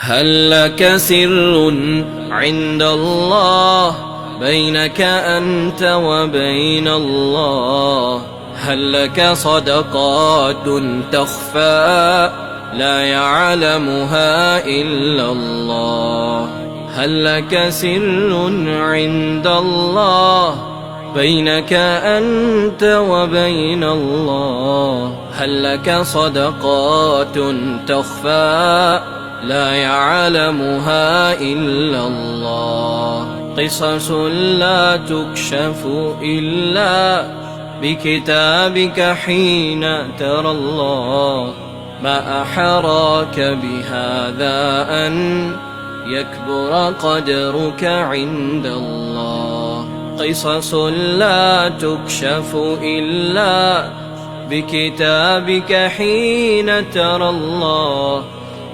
هل لك سر عند الله بينك أنت وبين الله؟ هل لك صدقات تخفى لا يعلمها إلا الله؟ هل لك سر عند الله بينك أنت وبين الله؟ هل لك صدقات تخفى لا يعلمها إلا الله؟ قصص لا تكشف إلا بكتابك حين ترى الله. ما أحراك بهذا أن يكبر قدرك عند الله. قصص لا تكشف إلا بكتابك حين ترى الله.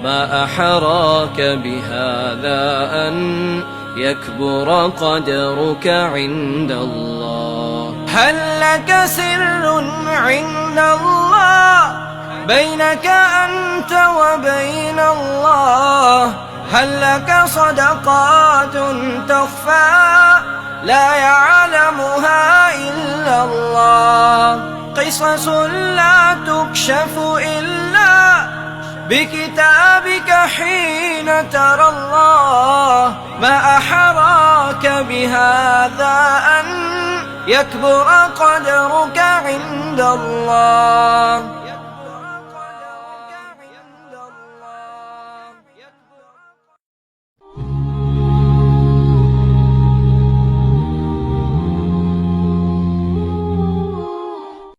ما أحراك بهذا أن يكبر قدرك عند الله. هل لك سر عند الله بينك أنت وبين الله؟ هل لك صدقات تخفى لا يعلمها إلا الله؟ قصص لا تكشف إلا بكتابك حين ترى الله. ما أحراك بهذا أن يكبر قدرك عند الله.